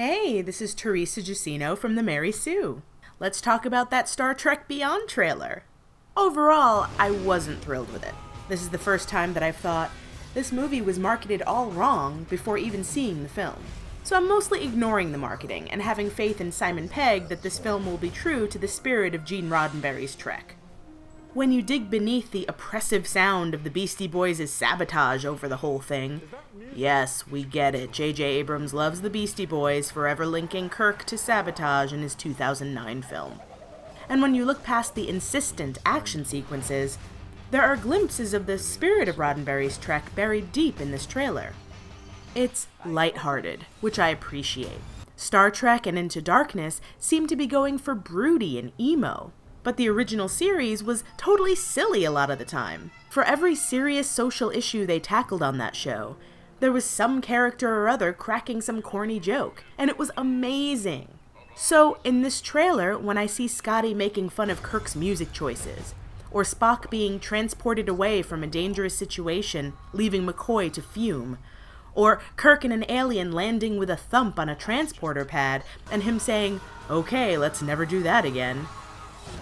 Hey, this is Teresa Giacino from the Mary Sue. Let's talk about that Star Trek Beyond trailer. Overall, I wasn't thrilled with it. This is the first time that I've thought, this movie was marketed all wrong before even seeing the film. So I'm mostly ignoring the marketing and having faith in Simon Pegg that this film will be true to the spirit of Gene Roddenberry's Trek. When you dig beneath the oppressive sound of the Beastie Boys' sabotage over the whole thing, yes, we get it, J.J. Abrams loves the Beastie Boys, forever linking Kirk to sabotage in his 2009 film. And when you look past the insistent action sequences, there are glimpses of the spirit of Roddenberry's Trek buried deep in this trailer. It's lighthearted, which I appreciate. Star Trek and Into Darkness seem to be going for broody and emo, but the original series was totally silly a lot of the time. For every serious social issue they tackled on that show, there was some character or other cracking some corny joke, and it was amazing. So, in this trailer, when I see Scotty making fun of Kirk's music choices, or Spock being transported away from a dangerous situation, leaving McCoy to fume, or Kirk and an alien landing with a thump on a transporter pad, and him saying, "Okay, let's never do that again,"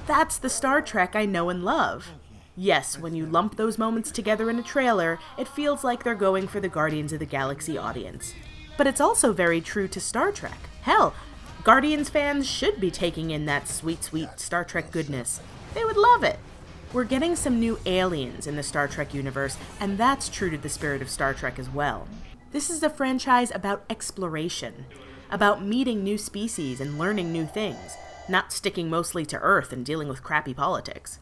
that's the Star Trek I know and love. Yes, when you lump those moments together in a trailer, it feels like they're going for the Guardians of the Galaxy audience. But it's also very true to Star Trek. Hell, Guardians fans should be taking in that sweet, sweet Star Trek goodness. They would love it. We're getting some new aliens in the Star Trek universe, and that's true to the spirit of Star Trek as well. This is a franchise about exploration, about meeting new species and learning new things, not sticking mostly to Earth and dealing with crappy politics.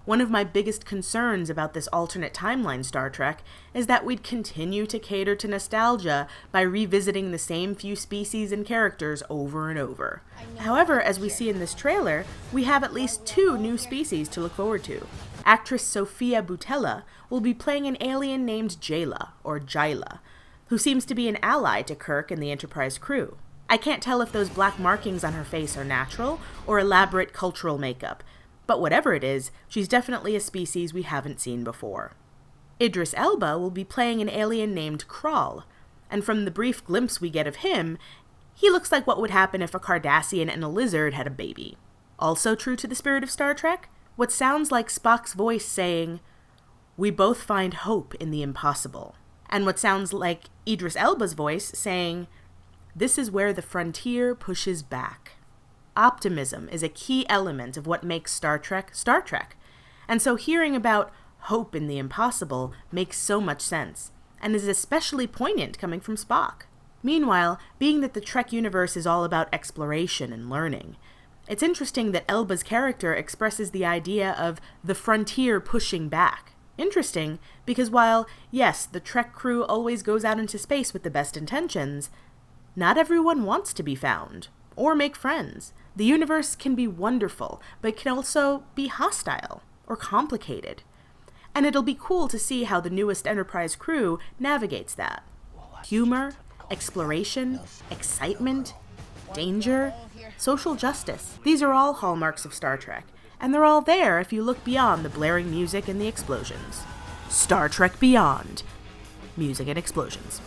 One of my biggest concerns about this alternate timeline Star Trek is that we'd continue to cater to nostalgia by revisiting the same few species and characters over and over. However, as we see in this trailer, we have at least 2 new species to look forward to. Actress Sofia Boutella will be playing an alien named Jayla, or Jyla, who seems to be an ally to Kirk and the Enterprise crew. I can't tell if those black markings on her face are natural or elaborate cultural makeup, but whatever it is, she's definitely a species we haven't seen before. Idris Elba will be playing an alien named Krall, and from the brief glimpse we get of him, he looks like what would happen if a Cardassian and a lizard had a baby. Also true to the spirit of Star Trek, what sounds like Spock's voice saying, "We both find hope in the impossible," and what sounds like Idris Elba's voice saying, "This is where the frontier pushes back." Optimism is a key element of what makes Star Trek, Star Trek. And so hearing about hope in the impossible makes so much sense, and is especially poignant coming from Spock. Meanwhile, being that the Trek universe is all about exploration and learning, it's interesting that Elba's character expresses the idea of the frontier pushing back. Interesting, because while, yes, the Trek crew always goes out into space with the best intentions, not everyone wants to be found, or make friends. The universe can be wonderful, but it can also be hostile, or complicated. And it'll be cool to see how the newest Enterprise crew navigates that. Humor, exploration, excitement, danger, social justice. These are all hallmarks of Star Trek, and they're all there if you look beyond the blaring music and the explosions. Star Trek Beyond. Music and explosions.